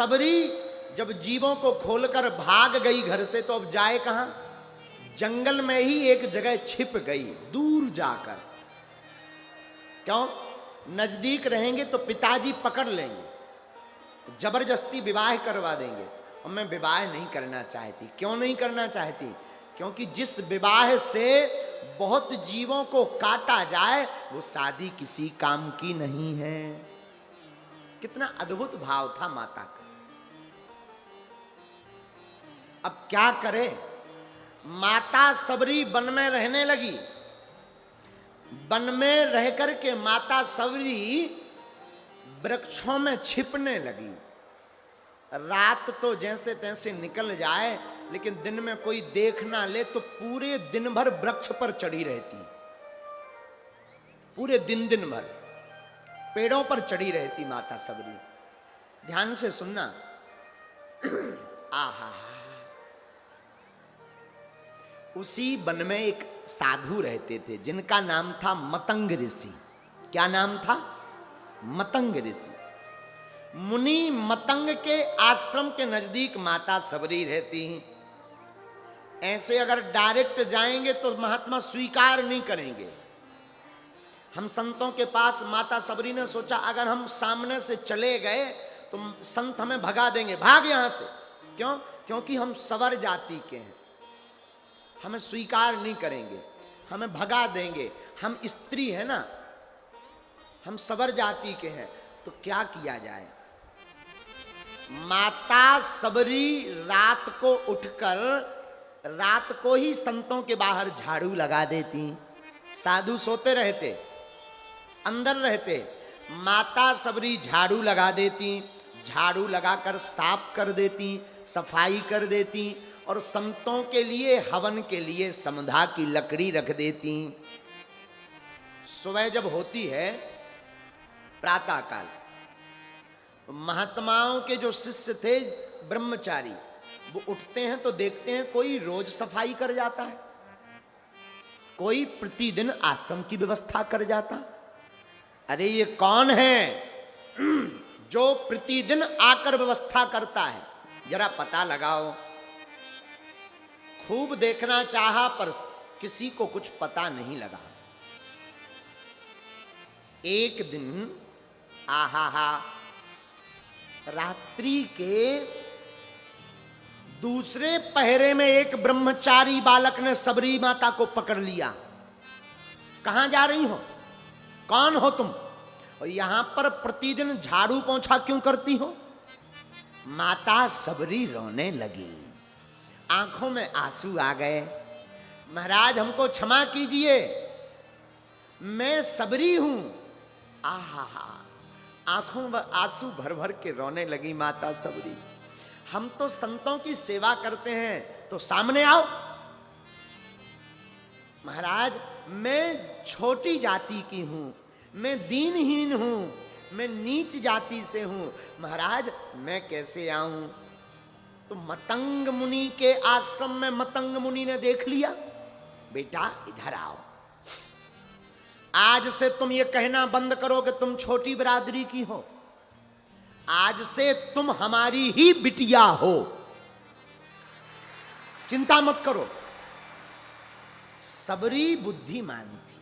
सबरी जब जीवों को खोलकर भाग गई घर से तो अब जाए कहां? जंगल में ही एक जगह छिप गई, दूर जाकर। क्यों? नजदीक रहेंगे तो पिताजी पकड़ लेंगे, जबरदस्ती विवाह करवा देंगे। और मैं विवाह नहीं करना चाहती। क्यों नहीं करना चाहती? क्योंकि जिस विवाह से बहुत जीवों को काटा जाए वो शादी किसी काम की नहीं है। कितना अद्भुत भाव था माता का। अब क्या करे? माता सबरी वन में रहने लगी। वन में रह करके माता सबरी वृक्षों में छिपने लगी। रात तो जैसे तैसे निकल जाए, लेकिन दिन में कोई देख ना ले तो पूरे दिन भर वृक्ष पर चढ़ी रहती। पूरे दिन भर पेड़ों पर चढ़ी रहती माता सबरी। ध्यान से सुनना। आहा, उसी वन में एक साधु रहते थे जिनका नाम था मतंग ऋषि। क्या नाम था? मतंग ऋषि। मुनि मतंग के आश्रम के नजदीक माता सबरी रहती हैं। ऐसे अगर डायरेक्ट जाएंगे तो महात्मा स्वीकार नहीं करेंगे। हम संतों के पास माता सबरी ने सोचा अगर हम सामने से चले गए तो संत हमें भगा देंगे, भाग यहां से। क्यों? क्योंकि हम सवर जाति के हैं, हमें स्वीकार नहीं करेंगे, हमें भगा देंगे। हम स्त्री है ना, हम सवर जाति के हैं। तो क्या किया जाए? माता सबरी रात को उठकर रात को ही संतों के बाहर झाड़ू लगा देती। साधु सोते रहते, अंदर रहते, माता सबरी झाड़ू लगा देती, झाड़ू लगाकर साफ कर देती, सफाई कर देती और संतों के लिए हवन के लिए समधा की लकड़ी रख देती। सुबह जब होती है प्रातः काल, महात्माओं के जो शिष्य थे ब्रह्मचारी, वो उठते हैं तो देखते हैं कोई रोज सफाई कर जाता है, कोई प्रतिदिन आश्रम की व्यवस्था कर जाता। अरे ये कौन है जो प्रतिदिन आकर व्यवस्था करता है? जरा पता लगाओ। खूब देखना चाहा पर किसी को कुछ पता नहीं लगा। एक दिन आहा, रात्रि के दूसरे पहरे में एक ब्रह्मचारी बालक ने सबरी माता को पकड़ लिया। कहां जा रही हो? कौन हो तुम? और यहां पर प्रतिदिन झाड़ू पोंछा क्यों करती हो? माता सबरी रोने लगी, आंखों में आंसू आ गए। महाराज हमको क्षमा कीजिए, मैं सबरी हूं। आहा, आंखों में आंसू भर भर के रोने लगी माता सबरी। हम तो संतों की सेवा करते हैं, तो सामने आओ। महाराज मैं छोटी जाति की हूं, मैं दीनहीन हूं, मैं नीच जाति से हूं, महाराज मैं कैसे आऊं? तो मतंग मुनि के आश्रम में मतंग मुनि ने देख लिया, बेटा इधर आओ, आज से तुम ये कहना बंद करो कि तुम छोटी बिरादरी की हो। आज से तुम हमारी ही बिटिया हो, चिंता मत करो। सबरी बुद्धिमान थी।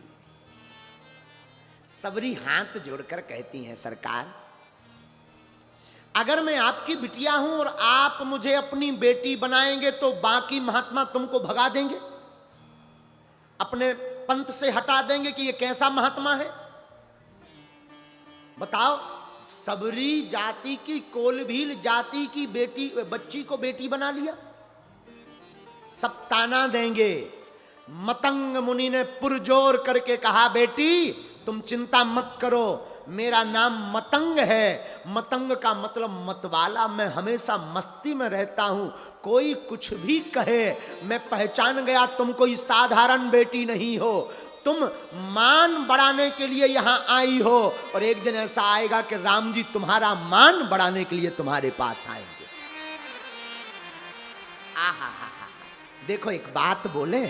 सबरी हाथ जोड़कर कहती हैं, सरकार अगर मैं आपकी बिटिया हूं और आप मुझे अपनी बेटी बनाएंगे तो बाकी महात्मा तुमको भगा देंगे, अपने पंथ से हटा देंगे कि ये कैसा महात्मा है? बताओ, सबरी जाति की कोलभील जाति की बेटी बच्ची को बेटी बना लिया, सब ताना देंगे। मतंग मुनि ने पुरजोर करके कहा, बेटी तुम चिंता मत करो, मेरा नाम मतंग है। मतंग का मतलब मतवाला, मैं हमेशा मस्ती में रहता हूं, कोई कुछ भी कहे मैं पहचान गया तुम कोई साधारण बेटी नहीं हो, तुम मान बढ़ाने के लिए यहां आई हो और एक दिन ऐसा आएगा कि राम जी तुम्हारा मान बढ़ाने के लिए तुम्हारे पास आएंगे। आहा, देखो एक बात बोले,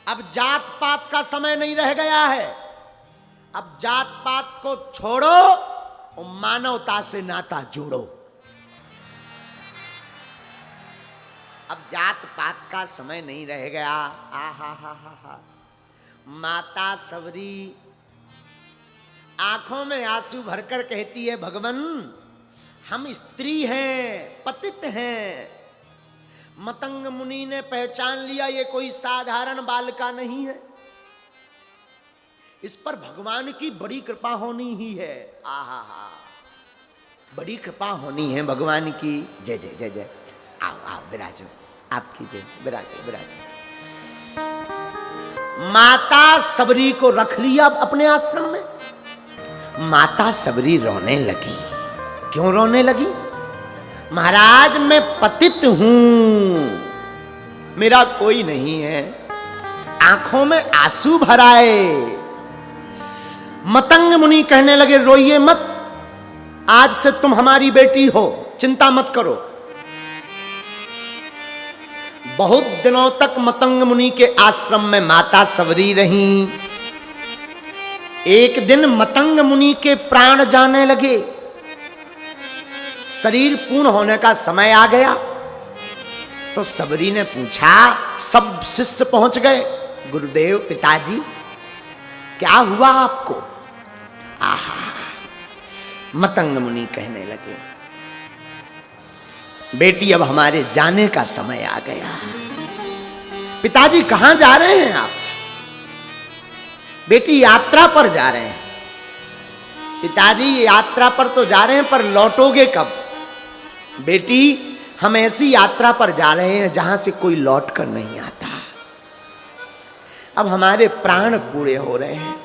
अब जात पात का समय नहीं रह गया है। अब जात पात को छोड़ो और मानवता से नाता जोड़ो। अब जात पात का समय नहीं रह गया। हा। माता सबरी आंखों में आंसू भरकर कहती है, भगवन हम स्त्री हैं, पतित हैं। मतंग मुनि ने पहचान लिया ये कोई साधारण बालिका नहीं है, इस पर भगवान की बड़ी कृपा होनी ही है। आहा, बड़ी कृपा होनी है भगवान की। जय जय जय जय। आओ विराजो, आपकी जय, विराजो। माता सबरी को रख लिया अपने आश्रम में। माता सबरी रोने लगी। क्यों रोने लगी? महाराज मैं पतित हूं, मेरा कोई नहीं है। आंखों में आंसू भराए। मतंग मुनि कहने लगे, रोइए मत, आज से तुम हमारी बेटी हो, चिंता मत करो। बहुत दिनों तक मतंग मुनि के आश्रम में माता सबरी रही। एक दिन मतंग मुनि के प्राण जाने लगे, शरीर पूर्ण होने का समय आ गया। तो सबरी ने पूछा, सब शिष्य पहुंच गए, गुरुदेव पिताजी क्या हुआ आपको? आहा, मतंग मुनि कहने लगे, बेटी अब हमारे जाने का समय आ गया। पिताजी कहां जा रहे हैं आप? बेटी यात्रा पर जा रहे हैं। पिताजी यात्रा पर तो जा रहे हैं, पर लौटोगे कब? बेटी हम ऐसी यात्रा पर जा रहे हैं जहां से कोई लौट कर नहीं आता। अब हमारे प्राण पूरे हो रहे हैं।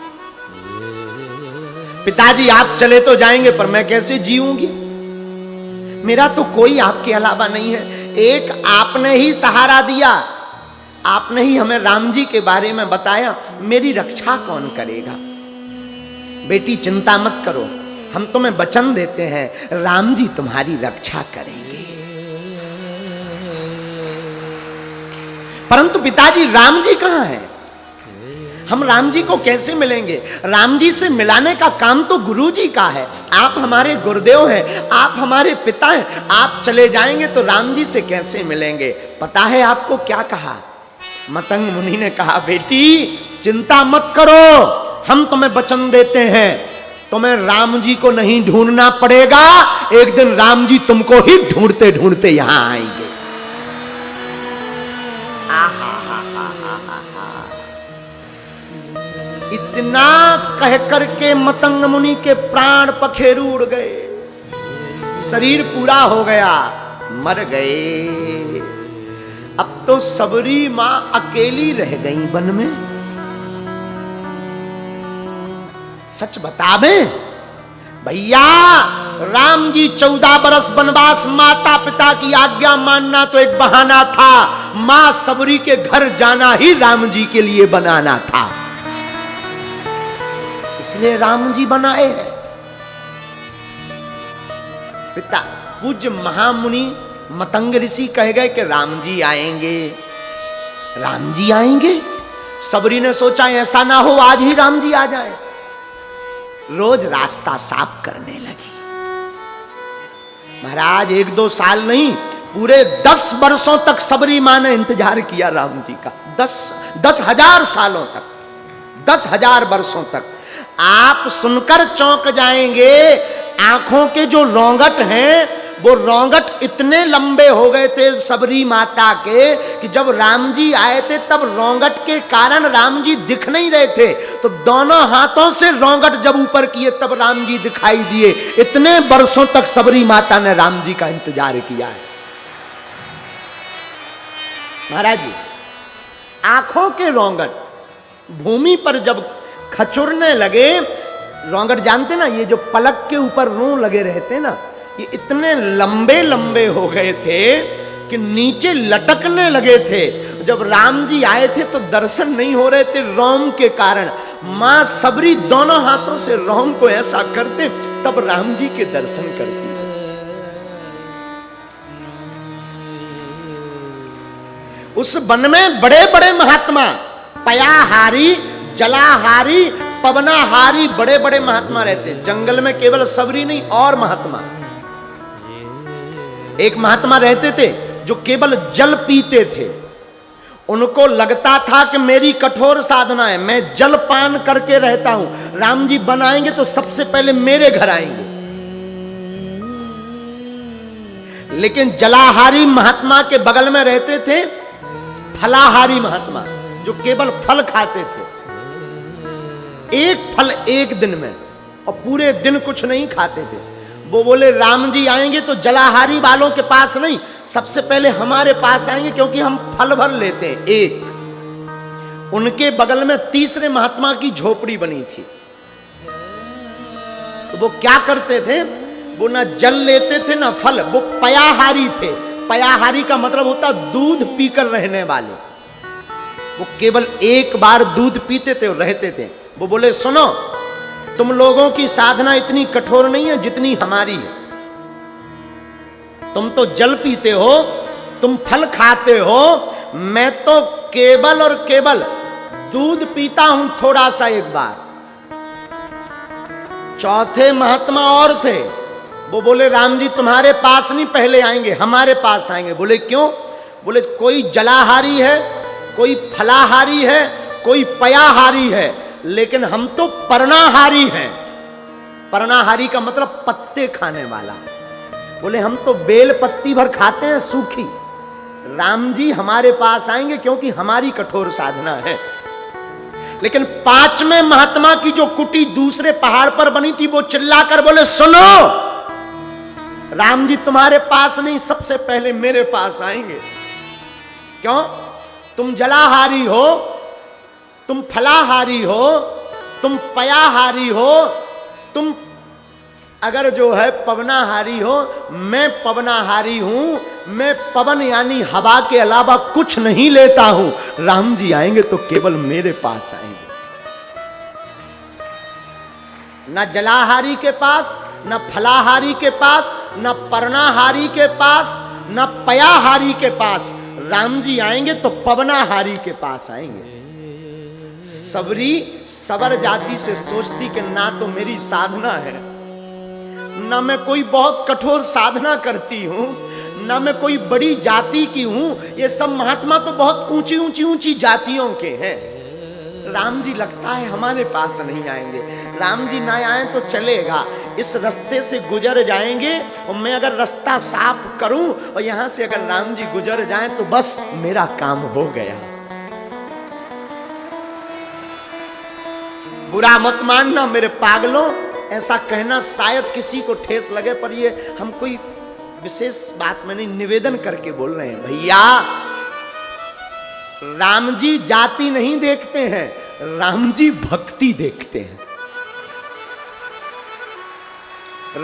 पिताजी आप चले तो जाएंगे, पर मैं कैसे जीऊंगी? मेरा तो कोई आपके अलावा नहीं है। एक आपने ही सहारा दिया, आपने ही हमें राम जी के बारे में बताया, मेरी रक्षा कौन करेगा? बेटी चिंता मत करो, हम तुम्हें वचन देते हैं, राम जी तुम्हारी रक्षा करेंगे। परंतु पिताजी राम जी कहां हैं? हम राम जी को कैसे मिलेंगे? राम जी से मिलाने का काम तो गुरु जी का है। आप हमारे गुरुदेव हैं, आप हमारे पिता हैं, आप चले जाएंगे तो राम जी से कैसे मिलेंगे? पता है आपको क्या कहा? मतंग मुनि ने कहा, बेटी चिंता मत करो, हम तुम्हें वचन देते हैं, तुम्हें राम जी को नहीं ढूंढना पड़ेगा। एक दिन राम जी तुमको ही ढूंढते ढूंढते यहां आएंगे। आहा, इतना कह करके मतंग मुनि के प्राण पखेरु उड़ गए, शरीर पूरा हो गया, मर गए। अब तो सबरी मां अकेली रह गई वन में। सच बतावे भैया, राम जी 14 बरस वनवास, माता पिता की आज्ञा मानना तो एक बहाना था, मां सबरी के घर जाना ही राम जी के लिए बनाना था। इसलिए राम जी बनाए हैं। पिता पूज्य महामुनि मतंग ऋषि कह गए कि राम जी आएंगे, राम जी आएंगे। सबरी ने सोचा ऐसा ना हो आज ही राम जी आ जाए। रोज रास्ता साफ करने लगी। महाराज 1-2 साल नहीं, पूरे 10 वर्षों तक सबरी मां ने इंतजार किया राम जी का। 10,000 सालों तक, 10,000 वर्षों तक। आप सुनकर चौंक जाएंगे, आंखों के जो रोंगट हैं वो रोंगट इतने लंबे हो गए थे सबरी माता के कि जब राम जी आए थे तब रोंगट के कारण राम जी दिख नहीं रहे थे, तो दोनों हाथों से रोंगट जब ऊपर किए तब राम जी दिखाई दिए। इतने वर्षों तक सबरी माता ने राम जी का इंतजार किया है। महाराज जी, आंखों के रोंगट भूमि पर जब खचुरने लगे, रोंगट जानते ना, ये जो पलक के ऊपर रों लगे रहते ना, ये इतने लंबे लंबे हो गए थे कि नीचे लटकने लगे थे। जब राम जी आए थे तो दर्शन नहीं हो रहे थे रोम के कारण। मां सबरी दोनों हाथों से रोम को ऐसा करते तब राम जी के दर्शन करती। उस वन में बड़े बड़े महात्मा, पयाहारी, जलाहारी, पवनाहारी, बड़े बड़े महात्मा रहते। जंगल में केवल सबरी नहीं और महात्मा। एक महात्मा रहते थे जो केवल जल पीते थे, उनको लगता था कि मेरी कठोर साधना है, मैं जल पान करके रहता हूं, राम जी बनाएंगे तो सबसे पहले मेरे घर आएंगे। लेकिन जलाहारी महात्मा के बगल में रहते थे फलाहारी महात्मा, जो केवल फल खाते थे, एक फल एक दिन में, और पूरे दिन कुछ नहीं खाते थे। वो बोले राम जी आएंगे तो जलाहारी वालों के पास नहीं, सबसे पहले हमारे पास आएंगे, क्योंकि हम फल भर लेते हैं। एक उनके बगल में तीसरे महात्मा की झोपड़ी बनी थी। तो वो क्या करते थे, वो ना जल लेते थे ना फल, वो पयाहारी थे। पयाहारी का मतलब होता दूध पीकर रहने वाले। वो केवल एक बार दूध पीते थे और रहते थे। वो बोले सुनो, तुम लोगों की साधना इतनी कठोर नहीं है जितनी हमारी है। तुम तो जल पीते हो, तुम फल खाते हो, मैं तो केवल और केवल दूध पीता हूं थोड़ा सा एक बार। चौथे महात्मा और थे, वो बोले राम जी तुम्हारे पास नहीं पहले आएंगे, हमारे पास आएंगे। बोले क्यों? बोले कोई जलाहारी है, कोई फलाहारी है, कोई पयाहारी है, लेकिन हम तो पर्णाहारी हैं। पर्णाहारी का मतलब पत्ते खाने वाला। बोले हम तो बेल पत्ती भर खाते हैं सूखी, राम जी हमारे पास आएंगे क्योंकि हमारी कठोर साधना है। लेकिन पांचवें महात्मा की जो कुटी दूसरे पहाड़ पर बनी थी, वो चिल्लाकर बोले सुनो, राम जी तुम्हारे पास नहीं, सबसे पहले मेरे पास आएंगे। क्यों? तुम जलाहारी हो, तुम फलाहारी हो, तुम पयाहारी हो, तुम अगर जो है पवनाहारी हो, मैं पवनाहारी हूं। मैं पवन यानी हवा के अलावा कुछ नहीं लेता हूं। राम जी आएंगे तो केवल मेरे पास आएंगे। न जलाहारी के पास, न फलाहारी के पास, न पर्णाहारी के पास, न पयाहारी के पास। राम जी आएंगे तो पवनाहारी के पास आएंगे। सबरी सबर जाति से सोचती कि ना तो मेरी साधना है, ना मैं कोई बहुत कठोर साधना करती हूं, ना मैं कोई बड़ी जाति की हूं। ये सब महात्मा तो बहुत ऊंची ऊंची ऊंची जातियों के हैं। राम जी लगता है हमारे पास नहीं आएंगे। राम जी ना आए तो चलेगा, इस रास्ते से गुजर जाएंगे, और मैं अगर रास्ता साफ करूं और यहां से अगर राम जी गुजर जाएं तो बस मेरा काम हो गया। बुरा मत मानना मेरे पागलों, ऐसा कहना शायद किसी को ठेस लगे, पर ये हम कोई विशेष बात में नहीं, निवेदन करके बोल रहे हैं। भैया राम जी जाति नहीं देखते हैं, राम जी भक्ति देखते हैं।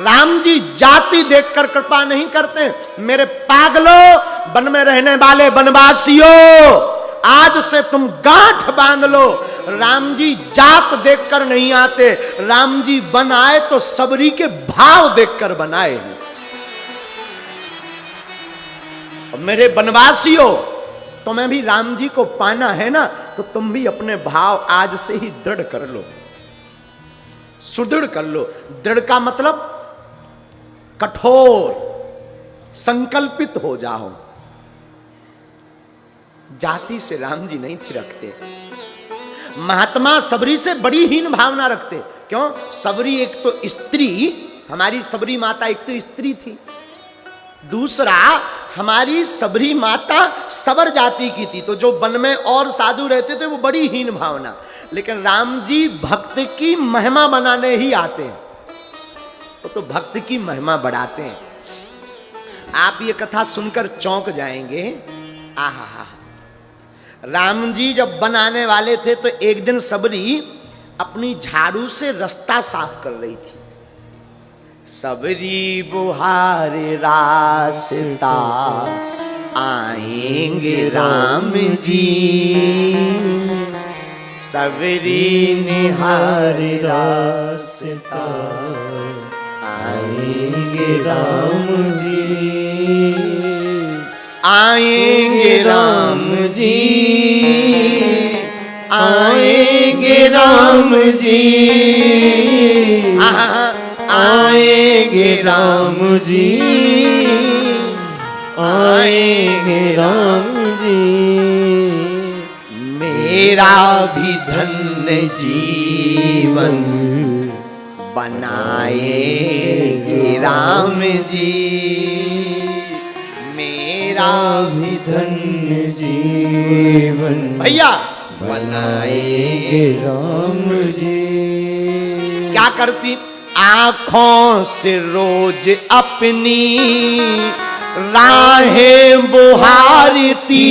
राम जी जाति देखकर कृपा नहीं करते। मेरे पागलों, वन में रहने वाले वनवासियों, आज से तुम गांठ बांध लो। राम जी जात देखकर नहीं आते, राम जी बनाए तो सबरी के भाव देखकर बनाए हैं। और मेरे वनवासियों, तुम्हें भी राम जी को पाना है ना, तो तुम भी अपने भाव आज से ही दृढ़ कर लो, सुदृढ़ कर लो। दृढ़ का मतलब कठोर, संकल्पित हो जाओ। जाति से राम जी नहीं थिरकते। महात्मा सबरी से बड़ी हीन भावना रखते। क्यों? सबरी एक तो स्त्री, हमारी सबरी माता एक तो स्त्री थी, दूसरा हमारी सबरी माता सबर जाति की थी, तो जो वन में और साधु रहते थे वो बड़ी हीन भावना। लेकिन राम जी भक्त की महिमा बनाने ही आते हैं, वो तो भक्त की महिमा बढ़ाते हैं। आप ये कथा सुनकर चौंक जाएंगे। आहा, राम जी जब बनाने वाले थे तो एक दिन सबरी अपनी झाड़ू से रास्ता साफ कर रही थी। सबरी बुहारे रास्ता आएंगे राम जी, सबरी निहारे रास्ता आएंगे राम जी, आएंगे राम जी, आएंगे राम जी, आएंगे राम जी। आएंगे राम जी। मेरा भी धन्य जीवन बनाएंगे राम जी, मेरा भी धन्य जीवन भैया बनाएंगे राम जी। क्या करती, आंखों से रोज अपनी राहें बुहारती,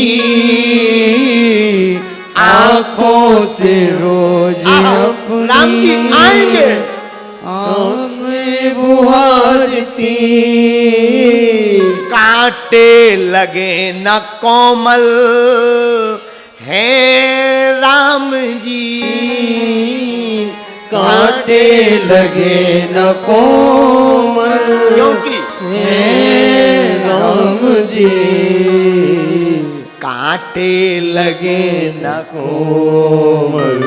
आंखों से रोज अपनी राम जी आएंगे आंखें बुहारती, कांटे लगे न कोमल है राम जी, कांटे लगे न कोमल क्योंकि है राम जी। कांटे लगे न कोमल,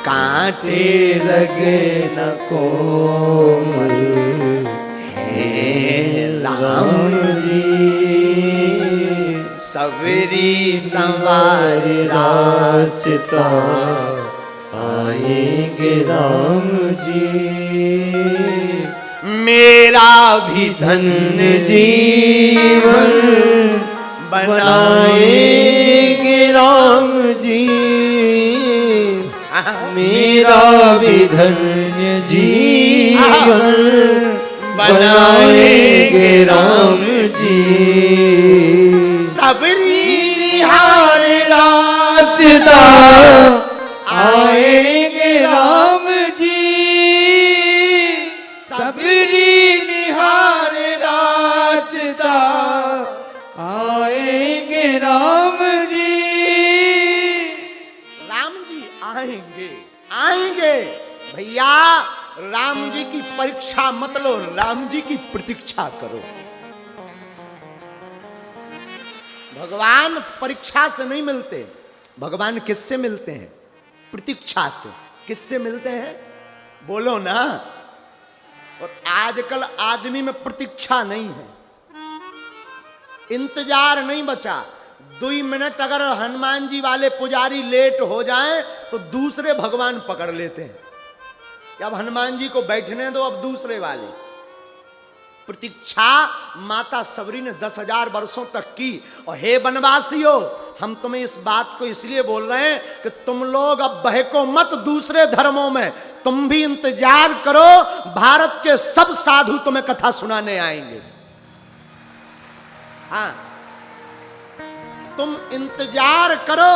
कांटे लगे न कोमल है राम राम जी। सबरी संवार रास्ता आएंगे राम जी। मेरा भी धन्य जीवन बनाएंगे राम जी। मेरा भी धन्य जीवन बनाएंगे राम जी। सबरी निहार रास्ता आएंगे राम जी। सबरी निहार रास्ता आएंगे राम जी। राम जी आएंगे, आएंगे भैया। राम जी की परीक्षा मत लो, राम जी की प्रतीक्षा करो। भगवान परीक्षा से नहीं मिलते, भगवान किससे मिलते हैं? प्रतीक्षा से। किससे मिलते हैं? बोलो ना। और आजकल आदमी में प्रतीक्षा नहीं है, इंतजार नहीं बचा। 2 मिनट अगर हनुमान जी वाले पुजारी लेट हो जाएं तो दूसरे भगवान पकड़ लेते हैं। अब हनुमान जी को बैठने दो, अब दूसरे वाले। प्रतीक्षा माता सबरी ने 10,000 वर्षों तक की। और हे वनवासियों, हम तुम्हें इस बात को इसलिए बोल रहे हैं कि तुम लोग अब बहको मत दूसरे धर्मों में, तुम भी इंतजार करो, भारत के सब साधु तुम्हें कथा सुनाने आएंगे। हाँ, तुम इंतजार करो,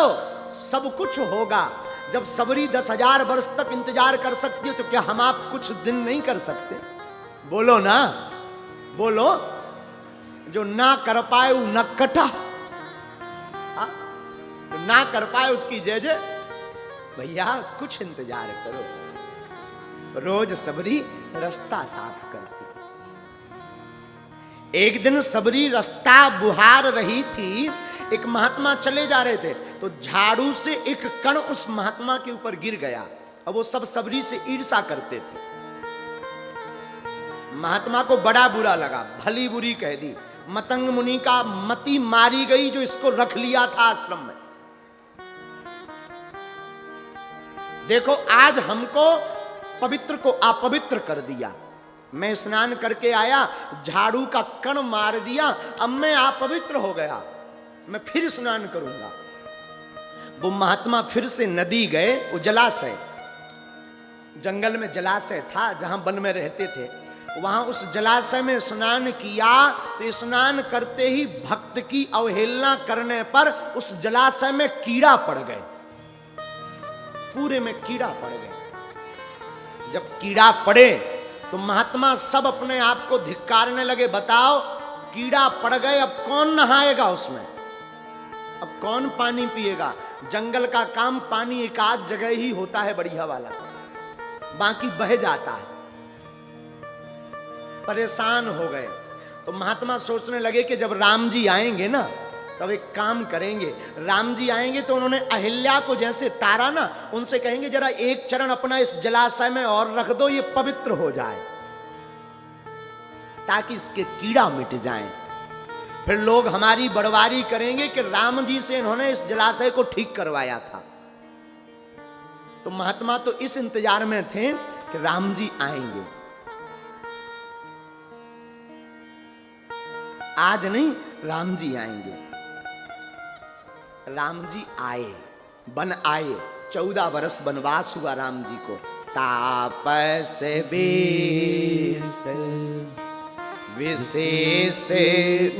सब कुछ होगा। जब सबरी 10,000 वर्ष तक इंतजार कर सकती है तो क्या हम आप कुछ दिन नहीं कर सकते? बोलो ना, बोलो। जो ना कर पाए वो न कटा, जो ना कर पाए उसकी जय जय। भैया कुछ इंतजार करो। रोज सबरी रास्ता साफ करती। एक दिन सबरी रास्ता बुहार रही थी, एक महात्मा चले जा रहे थे तो झाड़ू से एक कण उस महात्मा के ऊपर गिर गया। अब वो सब सबरी से ईर्ष्या करते थे। महात्मा को बड़ा बुरा लगा, भली बुरी कह दी। मतंग मुनि का मति मारी गई जो इसको रख लिया था आश्रम में। देखो आज हमको पवित्र को अपवित्र कर दिया। मैं स्नान करके आया, झाड़ू का कण मार दिया, अब मैं अपवित्र हो गया, मैं फिर स्नान करूंगा। वो महात्मा फिर से नदी गए, वो जलाशय, जंगल में जलाशय था जहां वन में रहते थे, वहां उस जलाशय में स्नान किया। तो स्नान करते ही भक्त की अवहेलना करने पर उस जलाशय में कीड़ा पड़ गए, पूरे में कीड़ा पड़ गए। जब कीड़ा पड़े तो महात्मा सब अपने आप को धिक्कारने लगे। बताओ, कीड़ा पड़ गए, अब कौन नहाएगा उसमें, अब कौन पानी पिएगा? जंगल का काम पानी एक आध जगह ही होता है बढ़िया वाला, बाकी बह जाता है। परेशान हो गए तो महात्मा सोचने लगे कि जब राम जी आएंगे ना तब एक काम करेंगे। राम जी आएंगे तो उन्होंने अहिल्या को जैसे तारा ना, उनसे कहेंगे जरा एक चरण अपना इस जलाशय में और रख दो, ये पवित्र हो जाए, ताकि इसके कीड़ा मिट जाएं। फिर लोग हमारी बड़वारी करेंगे कि राम जी से इन्होंने इस जलाशय को ठीक करवाया था। तो महात्मा तो इस इंतजार में थे कि राम जी आएंगे। आज नहीं, राम जी आएंगे। राम जी आए, बन आए। 14 वर्ष वनवास हुआ राम जी को। तापस बेस विशेष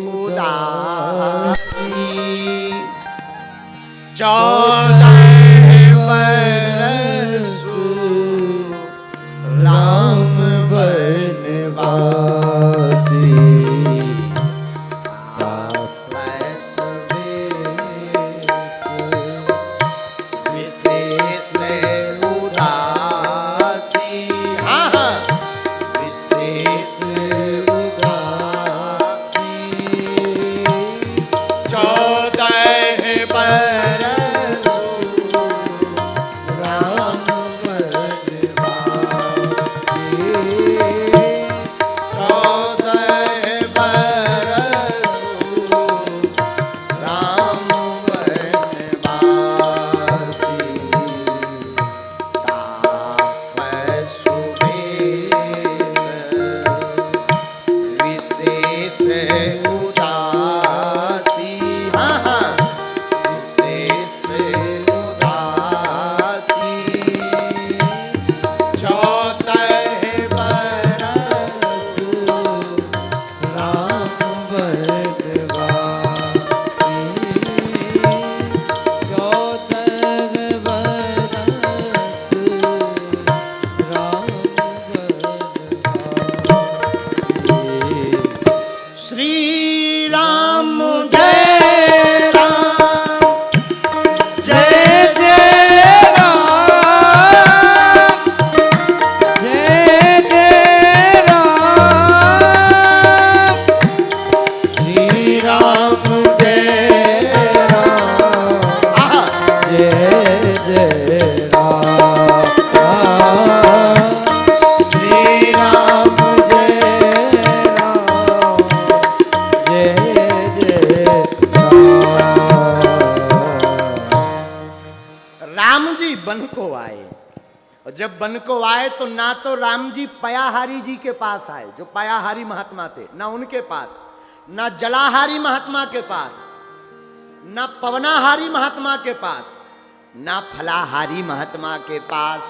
उदासी 14 वर्ष राम वनवासी तापस बेस विशेष उदासी। हाँ हाँ, विशेष उदासी 14 वर्ष राम वनवासी 14 वर्ष राम वनवासी। तापस बेस विशेष उदासी। हाँ हाँ, विशेष उदासी 14 वर्ष राम वनवासी 14 वर्ष राम वनवासी। श्री राम जय राम, जय जय राम, जय जय राम, श्री राम जय राम, आहा, जय जय राम, श्री राम जय राम, जय जय राम। राम जी वन को आए। और जब वन को आए तो ना तो राम जी पयाहारी जी के पास आए, जो पयाहारी महात्मा थे, ना उनके पास, ना जलाहारी महात्मा के पास, ना पवनाहारी महात्मा के पास, ना फलाहारी महात्मा के पास।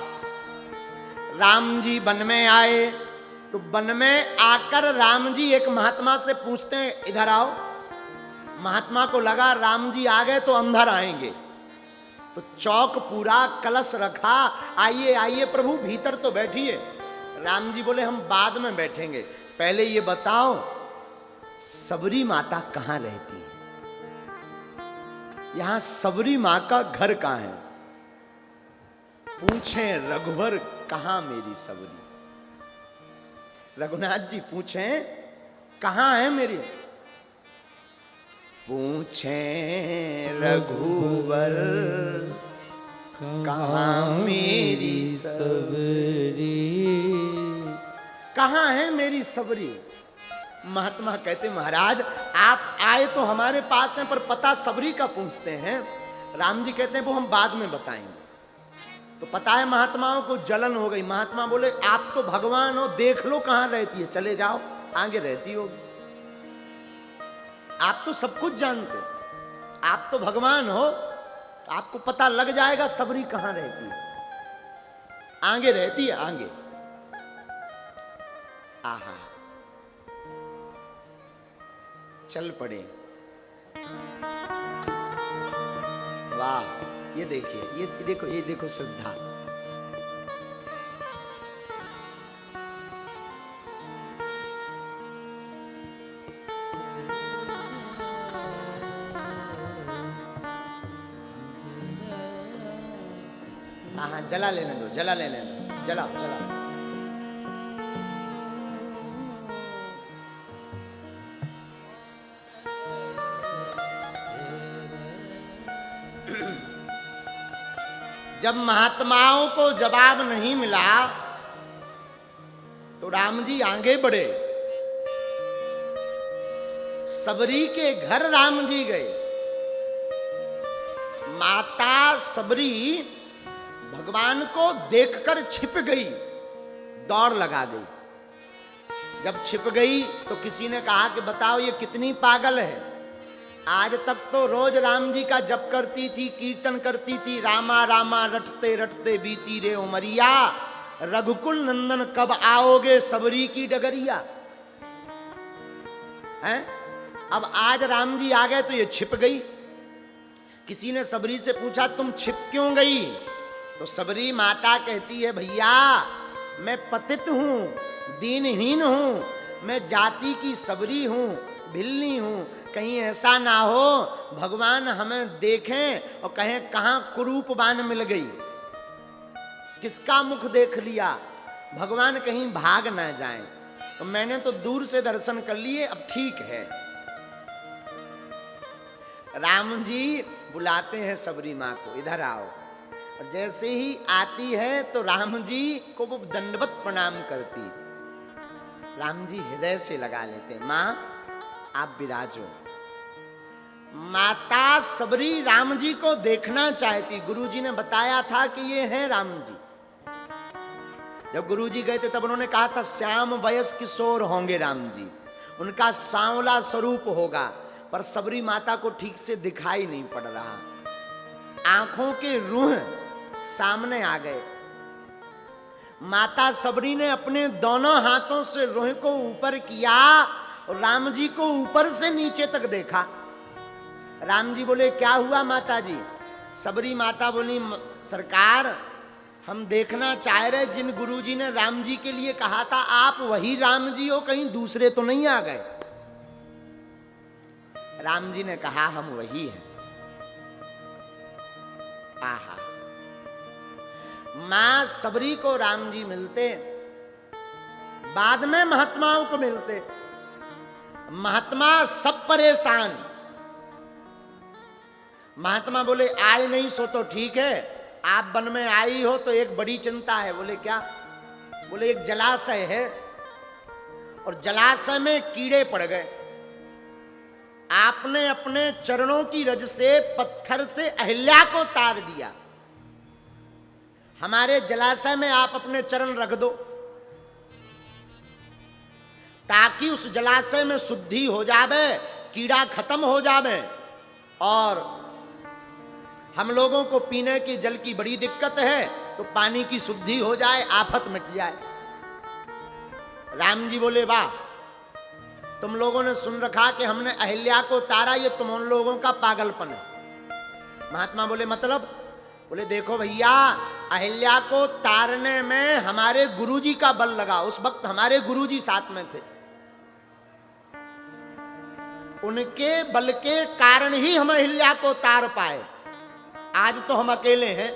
राम जी वन में आए तो वन में आकर राम जी एक महात्मा से पूछते हैं, इधर आओ। महात्मा को लगा राम जी आ गए तो अंदर आएंगे, तो चौक पूरा, कलश रखा, आइए आइए प्रभु भीतर तो बैठिए। राम जी बोले हम बाद में बैठेंगे, पहले ये बताओ सबरी माता कहाँ रहती है? यहां सबरी माँ का घर कहाँ है? पूछे रघुवर कहाँ मेरी सबरी? रघुनाथ जी पूछे कहाँ है मेरी? पूछे रघुवर कहाँ मेरी सबरी, कहाँ है मेरी सबरी? महात्मा कहते महाराज आप आए तो हमारे पास हैं, पर पता सबरी का पूछते हैं। राम जी कहते हैं वो हम बाद में बताएंगे। तो पता है महात्माओं को जलन हो गई। महात्मा बोले आप तो भगवान हो, देख लो कहाँ रहती है, चले जाओ, आगे रहती होगी। आप तो सब कुछ जानते हो, आप तो भगवान हो, आपको पता लग जाएगा सबरी कहाँ रहती है, आगे रहती है, आगे। आहा, चल पड़े। वाह, ये देखिए, ये देखो, ये देखो श्रद्धा। हाँ, जला लेने दो, जला लेने दो, जलाओ जलाओ। जब महात्माओं को जवाब नहीं मिला तो राम जी आगे बढ़े। सबरी के घर राम जी गए। माता सबरी भगवान को देखकर छिप गई, दौड़ लगा गई। जब छिप गई तो किसी ने कहा कि बताओ ये कितनी पागल है, आज तक तो रोज राम जी का जप करती थी, कीर्तन करती थी, रामा रामा रटते रटते बीती रे उमरिया, रघुकुल नंदन कब आओगे सबरी की डगरिया। हैं? अब आज राम जी आ गए तो ये छिप गई। किसी ने सबरी से पूछा तुम छिप क्यों गई? तो सबरी माता कहती है भैया मैं पतित हूं, दीनहीन हूं, मैं जाति की सबरी हूं, भिल्ली हूं, कहीं ऐसा ना हो भगवान हमें देखें और कहें कहां कुरूपवान मिल गई, किसका मुख देख लिया, भगवान कहीं भाग ना जाएं। तो मैंने तो दूर से दर्शन कर लिए, अब ठीक है। राम जी बुलाते हैं सबरी माँ को, इधर आओ। और जैसे ही आती है तो राम जी को वो दंडवत प्रणाम करती। राम जी हृदय से लगा लेते, माँ आप विराजो। माता सबरी राम जी को देखना चाहती। गुरुजी ने बताया था कि ये हैं राम जी। जब गुरुजी गए थे तब उन्होंने कहा था श्याम वयस किशोर होंगे राम जी, उनका सांवला स्वरूप होगा, पर सबरी माता को ठीक से दिखाई नहीं पड़ रहा। आंखों के रूह सामने आ गए। माता सबरी ने अपने दोनों हाथों से रूह को ऊपर किया और राम जी को ऊपर से नीचे तक देखा। राम जी बोले क्या हुआ माता जी? सबरी माता बोली सरकार हम देखना चाह रहे जिन गुरुजी ने राम जी के लिए कहा था आप वही राम जी हो, कहीं दूसरे तो नहीं आ गए? राम जी ने कहा हम वही हैं। आहा, मां सबरी को राम जी मिलते, बाद में महात्माओं को मिलते। महात्मा सब परेशान। महात्मा बोले आए नहीं सो तो ठीक है, आप वन में आई हो तो एक बड़ी चिंता है। बोले क्या? बोले एक जलाशय है और जलाशय में कीड़े पड़ गए। आपने अपने चरणों की रज से पत्थर से अहिल्या को तार दिया, हमारे जलाशय में आप अपने चरण रख दो ताकि उस जलाशय में शुद्धि हो जावे, कीड़ा खत्म हो जावे और हम लोगों को पीने की जल की बड़ी दिक्कत है तो पानी की शुद्धि हो जाए, आफत मिट जाए। राम जी बोले वाह, तुम लोगों ने सुन रखा कि हमने अहिल्या को तारा, ये तुम उन लोगों का पागलपन है। महात्मा बोले मतलब? बोले देखो भैया अहिल्या को तारने में हमारे गुरुजी का बल लगा, उस वक्त हमारे गुरुजी साथ में थे, उनके बल के कारण ही हम अहिल्या को तार पाए। आज तो हम अकेले हैं।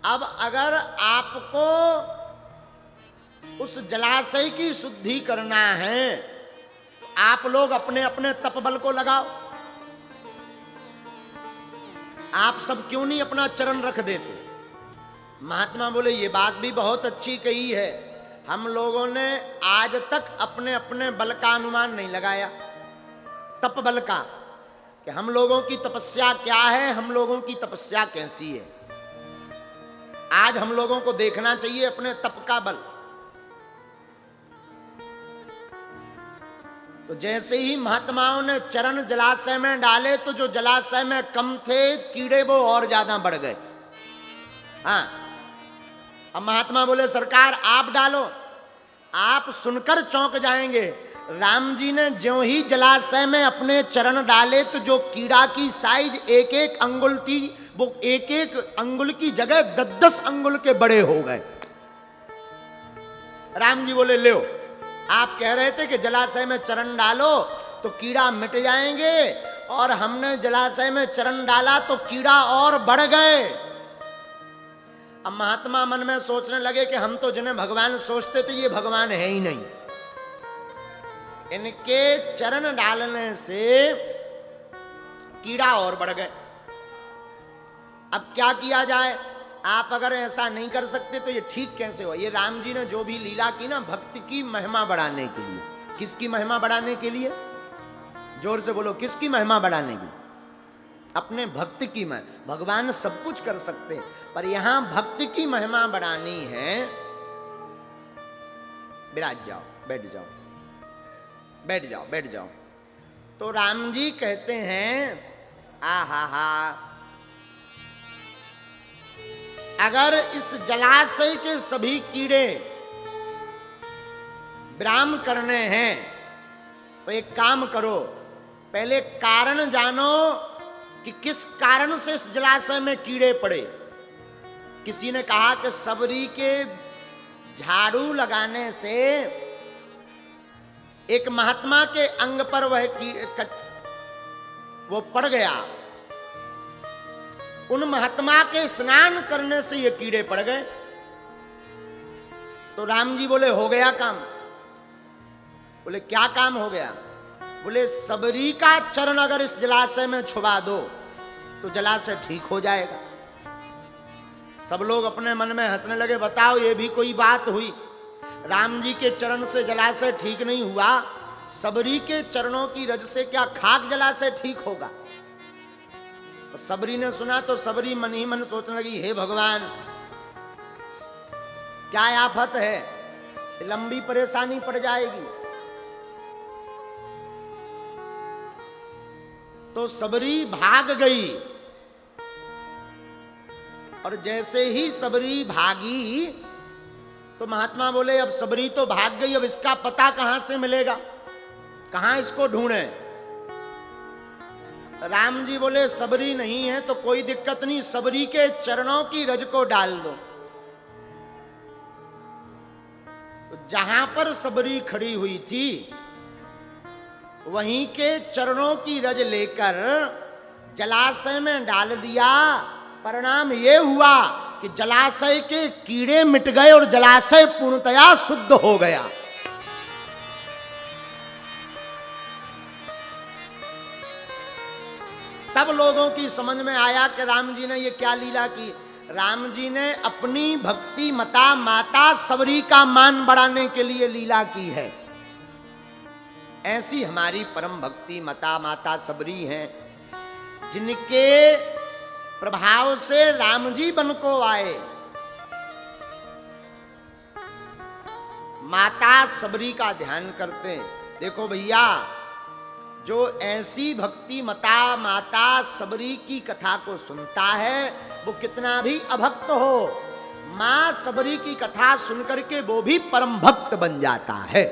अब अगर आपको उस जलाशय की शुद्धि करना है तो आप लोग अपने अपने तप बल को लगाओ। आप सब क्यों नहीं अपना चरण रख देते? महात्मा बोले ये बात भी बहुत अच्छी कही है, हम लोगों ने आज तक अपने अपने बल का अनुमान नहीं लगाया, तप बल का, कि हम लोगों की तपस्या क्या है, हम लोगों की तपस्या कैसी है। आज हम लोगों को देखना चाहिए अपने तप का बल। तो जैसे ही महात्माओं ने चरण जलाशय में डाले तो जो जलाशय में कम थे कीड़े वो और ज्यादा बढ़ गए। हाँ, अब महात्मा बोले सरकार आप डालो। आप सुनकर चौंक जाएंगे, राम जी ने ज्यों ही जलाशय में अपने चरण डाले तो जो कीड़ा की साइज एक एक अंगुल थी वो एक एक अंगुल की जगह 10-10 अंगुल के बड़े हो गए। राम जी बोले लो, आप कह रहे थे कि जलाशय में चरण डालो तो कीड़ा मिट जाएंगे, और हमने जलाशय में चरण डाला तो कीड़ा और बढ़ गए। अब महात्मा मन में सोचने लगे कि हम तो जिन्हें भगवान सोचते थे ये भगवान है ही नहीं। इनके चरण डालने से कीड़ा और बढ़ गए। अब क्या किया जाए? आप अगर ऐसा नहीं कर सकते तो ये ठीक कैसे हो? ये राम जी ने जो भी लीला की ना, भक्ति की महिमा बढ़ाने के लिए। किसकी महिमा बढ़ाने के लिए? जोर से बोलो, किसकी महिमा बढ़ाने के लिए? अपने भक्त की महिमा। भगवान सब कुछ कर सकते हैं, पर यहां भक्त की महिमा बढ़ानी है। विराज जाओ, बैठ जाओ, बैठ जाओ, बैठ जाओ। तो राम जी कहते हैं, आहा, अगर इस जलाशय के सभी कीड़े विराम करने हैं तो एक काम करो, पहले कारण जानो कि किस कारण से इस जलाशय में कीड़े पड़े। किसी ने कहा कि सबरी के झाड़ू लगाने से एक महात्मा के अंग पर वो पड़ गया, उन महात्मा के स्नान करने से ये कीड़े पड़ गए। तो राम जी बोले हो गया काम। बोले क्या काम हो गया? बोले सबरी का चरण अगर इस जलाशय में छुपा दो तो जलाशय ठीक हो जाएगा। सब लोग अपने मन में हंसने लगे, बताओ ये भी कोई बात हुई? राम जी के चरण से जलाशय ठीक नहीं हुआ, सबरी के चरणों की रज से क्या खाक जलाशय ठीक होगा? तो सबरी ने सुना तो सबरी मन ही मन सोचने लगी, हे भगवान क्या आफत है, लंबी परेशानी पड़ जाएगी। तो सबरी भाग गई, और जैसे ही सबरी भागी तो महात्मा बोले अब सबरी तो भाग गई, अब इसका पता कहां से मिलेगा, कहां इसको ढूंढे? राम जी बोले सबरी नहीं है तो कोई दिक्कत नहीं, सबरी के चरणों की रज को डाल दो। तो जहां पर सबरी खड़ी हुई थी वहीं के चरणों की रज लेकर जलाशय में डाल दिया। परिणाम ये हुआ कि जलाशय के कीड़े मिट गए और जलाशय पूर्णतया शुद्ध हो गया। तब लोगों की समझ में आया कि राम जी ने ये क्या लीला की। राम जी ने अपनी भक्ति मता माता सबरी का मान बढ़ाने के लिए लीला की है। ऐसी हमारी परम भक्ति मता माता सबरी हैं, जिनके प्रभाव से राम जी बन को आए। माता सबरी का ध्यान करते हैं। देखो भैया, जो ऐसी भक्ति मता माता सबरी की कथा को सुनता है वो कितना भी अभक्त हो, मां सबरी की कथा सुनकर के वो भी परम भक्त बन जाता है।